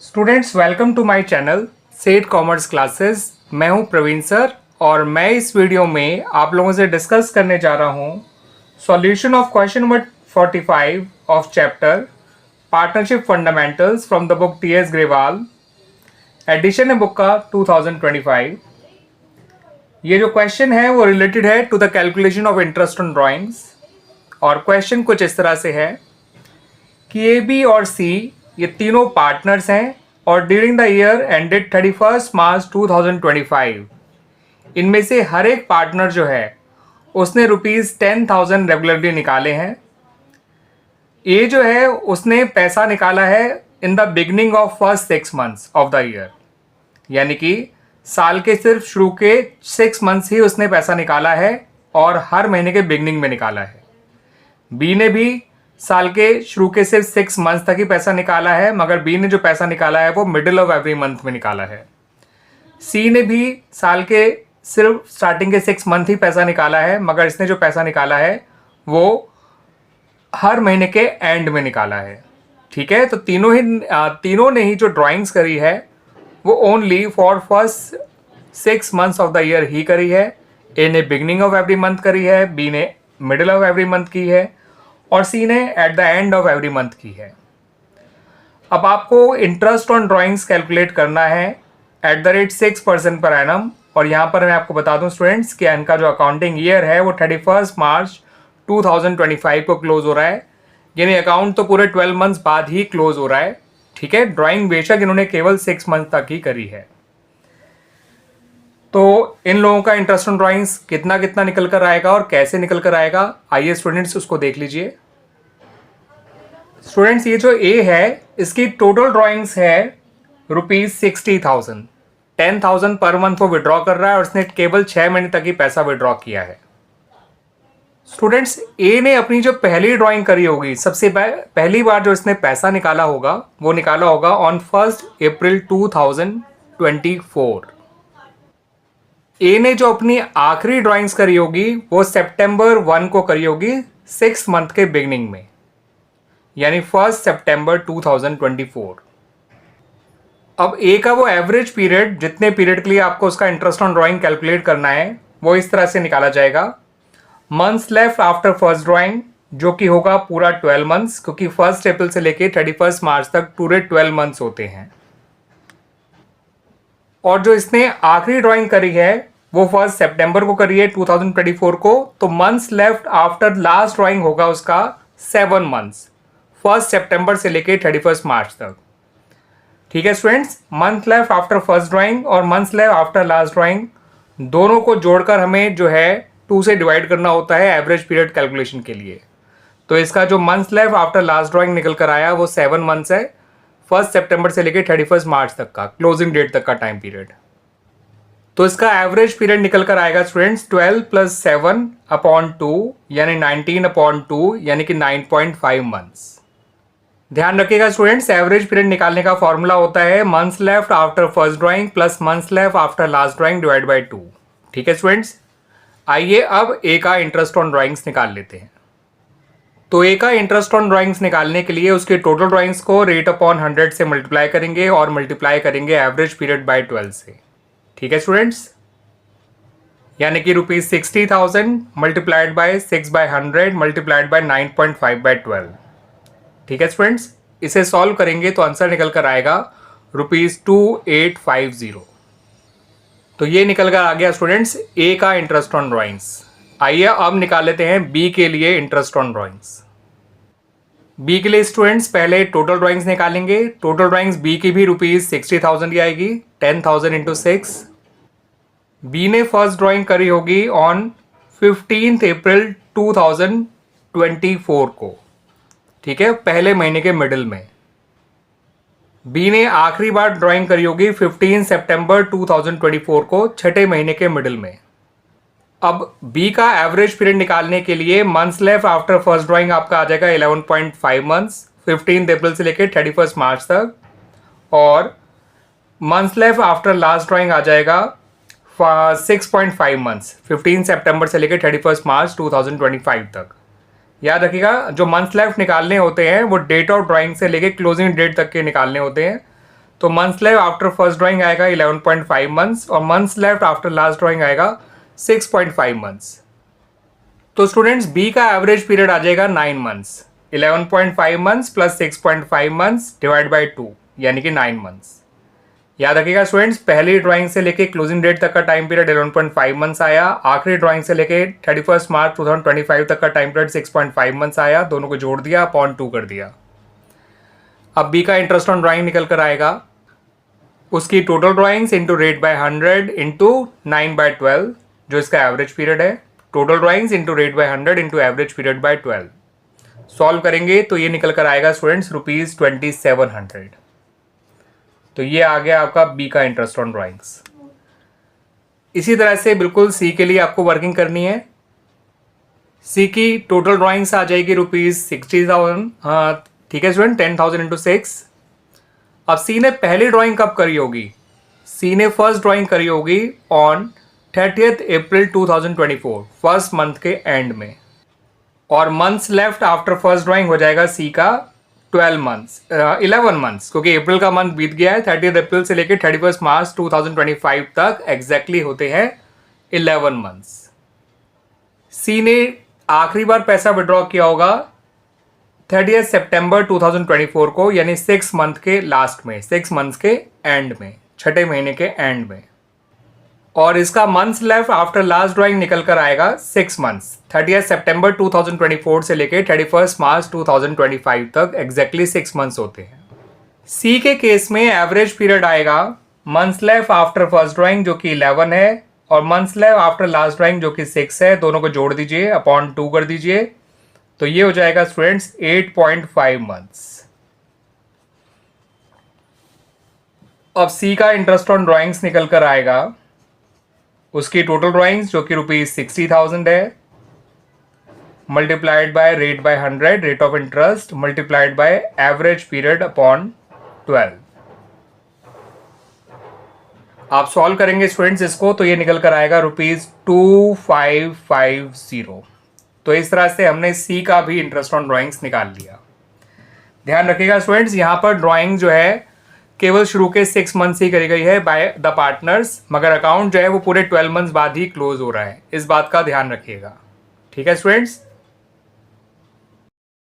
Students welcome to my channel Seth commerce classes. मैं हूं Praveen sir और मैं इस वीडियो में आप लोगों से डिस्कस करने जा रहा हूं solution of question number 45 of chapter partnership fundamentals from the book T S. Grewal. Edition है बुक का 2025। ये जो क्वेश्चन है वो रिलेटेड है to the calculation of interest on drawings. और क्वेश्चन कुछ इस तरह से है कि ए बी और सी ये तीनों पार्टनर्स हैं और ड्यूरिंग द ईयर एंडेड 31 मार्च 2025 इनमें से हर एक पार्टनर जो है उसने ₹10,000 रेगुलरली निकाले हैं। ए जो है उसने पैसा निकाला है in the beginning of first 6 months of the year, यानी कि साल के सिर्फ शुरू के 6 मंथ्स ही उसने पैसा निकाला है और हर महीने के बिगनिंग में निकाला है। बी ने भी साल के शुरू के सिर्फ 6 मंथ्स तक ही पैसा निकाला है, मगर बी ने जो पैसा निकाला है वो मिडिल ऑफ एवरी मंथ में निकाला है। सी ने भी साल के सिर्फ स्टार्टिंग के 6 मंथ ही पैसा निकाला है, मगर इसने जो पैसा निकाला है वो हर महीने के एंड में निकाला है। ठीक है, तो तीनों ने ही जो ड्राइंग्स करी है वो only for first 6 months of the year ही करी है। ए ने बिगनिंग ऑफ एवरी मंथ करी है, बी ने मिडिल ऑफ एवरी मंथ की है और सी ने at the end of every month की है। अब आपको इंटरेस्ट ऑन ड्राइंग्स कैलकुलेट करना है at the rate 6% per annum. और यहाँ पर मैं आपको बता दूं स्टूडेंट्स कि इनका जो अकाउंटिंग ईयर है वो 31 मार्च 2025 को क्लोज हो रहा है, यानी अकाउंट तो पूरे 12 मंथ्स बाद ही क्लोज हो रहा है। ठीक है, ड्राइंग बेशक इन्होंने केवल 6 मंथ तक ही करी है। तो इन लोगों का इंटरेस्ट ऑन ड्राइंग्स कितना कितना निकल कर आएगा और कैसे निकल कर आएगा, आइए स्टूडेंट्स उसको देख लीजिए। स्टूडेंट्स ये जो ए है इसकी टोटल ड्राइंग्स है ₹60,000। 10,000 पर मंथ वो विड्रॉ कर रहा है और उसने केवल 6 महीने तक ही पैसा विड्रॉ किया है। स्टूडेंट्स ए ने अपनी जो पहली ड्राइंग करी होगी, सबसे पहली बार जो इसने पैसा निकाला होगा वो निकाला होगा ऑन 1 अप्रैल 2024। ए ने जो अपनी आखिरी ड्राइंग्स करी होगी वो सितंबर 1 को करी होगी 6 मंथ के बिगनिंग में, यानी 1 सितंबर 2024। अब ए का वो एवरेज पीरियड, जितने पीरियड के लिए आपको उसका इंटरेस्ट ऑन ड्राइंग कैलकुलेट करना है वो इस तरह से निकाला जाएगा। Months left after first drawing, जो कि होगा पूरा 12 मंथ्स, क्योंकि 1 अप्रैल से लेके 31 मार्च तक पूरे 12 मंथ्स होते हैं। और जो इसने आखिरी ड्राइंग करी है वो 1 सितंबर को करी है 2024 को, तो months left after last drawing होगा उसका 7 मंथ्स, 1 सितंबर से लेके 31 मार्च तक। ठीक है students, month left after first drawing और months left after last drawing दोनों को जोड़कर हमें जो है 2 से डिवाइड करना होता है एवरेज पीरियड कैलकुलेशन के लिए। तो इसका जो months left after last drawing निकल कर आया वो 7 मंथ्स है, 1 सितंबर से लेके 31 मार्च तक का क्लोजिंग डेट तक का टाइम पीरियड। तो इसका एवरेज पीरियड निकल कर आएगा स्टूडेंट्स 12 + 7/2 यानी 19/2 यानी कि 9.5 मंथ्स। ध्यान रखिएगा स्टूडेंट्स, एवरेज पीरियड निकालने का फॉर्मूला होता है months left after first drawing plus months left after last drawing divide by 2। ठीक है स्टूडेंट्स, आइए अब ए का इंटरेस्ट ऑन ड्राइंग्स निकाल लेते हैं। तो ए का इंटरेस्ट ऑन ड्राइंग्स निकालने के लिए उसके टोटल ड्राइंग्स को रेट अपॉन 100 से मल्टीप्लाई करेंगे और मल्टीप्लाई करेंगे एवरेज पीरियड बाय 12 से। ठीक है स्टूडेंट्स, यानी कि ₹60,000 मल्टीप्लाइड बाय 6/100 मल्टीप्लाइड बाय 9.5/12। ठीक है स्टूडेंट्स, इसे सॉल्व करेंगे तो आंसर निकल कर आएगा ₹2850। तो ये निकल कर आ गया स्टूडेंट्स ए का इंटरेस्ट ऑन ड्राइंग्स। आइए अब निकाल लेते हैं बी के लिए इंटरेस्ट ऑन ड्राइंग्स। बी के लिए स्टूडेंट्स पहले टोटल ड्राइंग्स निकालेंगे। टोटल ड्राइंग्स बी की भी ₹60,000 की आएगी, 10,000 × 6। बी ने फर्स्ट ड्राइंग करी होगी ऑन 15 अप्रैल 2024 को। ठीक है, पहले महीने के मिडिल में। बी ने आखिरी बार ड्राइंग करी होगी 15 सितंबर 2024 को, छठे महीने के मिडिल में। अब बी का एवरेज पीरियड निकालने के लिए months left after first drawing आपका आ जाएगा 11.5 मंथ्स, 15 अप्रैल से लेकर 31 मार्च तक। और months left after last drawing आ जाएगा 6.5 मंथ्स, 15 सितंबर से लेकर 31 मार्च 2025 तक। याद रखिएगा, जो मंथ्स लेफ्ट निकालने होते हैं वो डेट ऑफ ड्राइंग से लेकर क्लोजिंग डेट तक के निकालने होते हैं। तो months left after first drawing आएगा 11.5 मंथ्स और months left after last drawing आएगा 6.5 मंथ्स। तो स्टूडेंट्स बी का एवरेज पीरियड आ जाएगा 9 months. 11.5 months plus 6.5 months divide by 2 यानी कि 9 मंथ्स। याद रखिएगा स्टूडेंट्स, पहली ड्राइंग से लेके क्लोजिंग डेट तक का टाइम पीरियड 11.5 मंथ्स आया, आखिरी ड्राइंग से लेके 31 मार्च 2025 तक का टाइम पीरियड 6.5 मंथ्स आया, दोनों को जोड़ दिया अपॉन 2 कर दिया। अब बी का इंटरेस्ट ऑन ड्राइंग निकल कर आएगा, उसकी total drawings into rate by 100 into 9/12 जो इसका एवरेज पीरियड है। Total drawings into rate by 100 into average period by 12 solve करेंगे तो ये निकल कर आएगा स्टूडेंट्स ₹2700। तो ये आ गया आपका बी का इंटरेस्ट ऑन ड्राइंग्स। इसी तरह से बिल्कुल सी के लिए आपको वर्किंग करनी है। सी की टोटल ड्राइंग्स आ जाएगी ₹60,000। हाँ ठीक है स्टूडेंट, 10,000 इंटू 6। अब सी ने पहली ड्राइंग कब करी होगी? सी ने फर्स्ट ड्राइंग करी होगी ऑन 30 अप्रैल 2024, फर्स्ट मंथ के एंड में। और months left after first drawing हो जाएगा सी का 11 मंथ्स, क्योंकि अप्रैल का मंथ बीत गया है। 30 अप्रैल से लेकर 31 मार्च 2025 तक एग्जैक्टली होते हैं 11 मंथ्स। सी ने आखिरी बार पैसा विड्रॉ किया होगा 30 सितंबर 2024 को, यानी 6 मंथ के लास्ट में, 6 मंथ्स के एंड में, छठे महीने के एंड में। और इसका months left after last drawing निकल कर आएगा 6 मंथ्स, 30 सितंबर 2024 से लेके 31 मार्च 2025 तक एग्जैक्टली 6 मंथ्स होते हैं। सी के केस में एवरेज पीरियड आएगा months left after first drawing जो कि 11 है और months left after last drawing जो कि 6 है, दोनों को जोड़ दीजिए अपॉन 2 कर दीजिए तो ये हो जाएगा स्टूडेंट्स 8.5 मंथ्स। अब सी का इंटरेस्ट ऑन ड्राइंग्स निकल कर आएगा, उसकी टोटल ड्राइंग्स जो कि ₹60,000 है, multiplied by rate by 100 rate of interest multiplied by average period upon 12। आप सॉल्व करेंगे स्टूडेंट्स इसको तो ये निकल कर आएगा ₹2550। तो इस तरह से हमने सी का भी इंटरेस्ट ऑन ड्राइंग्स निकाल लिया। ध्यान रखिएगा स्टूडेंट्स, यहाँ पर ड्राइंग जो है केवल शुरू के 6 मंथ ही करी गई है बाय द पार्टनर्स, मगर अकाउंट जो है वो पूरे 12 मंथ्स बाद ही क्लोज हो रहा है, इस बात का ध्यान रखिएगा। ठीक है स्टूडेंट्स।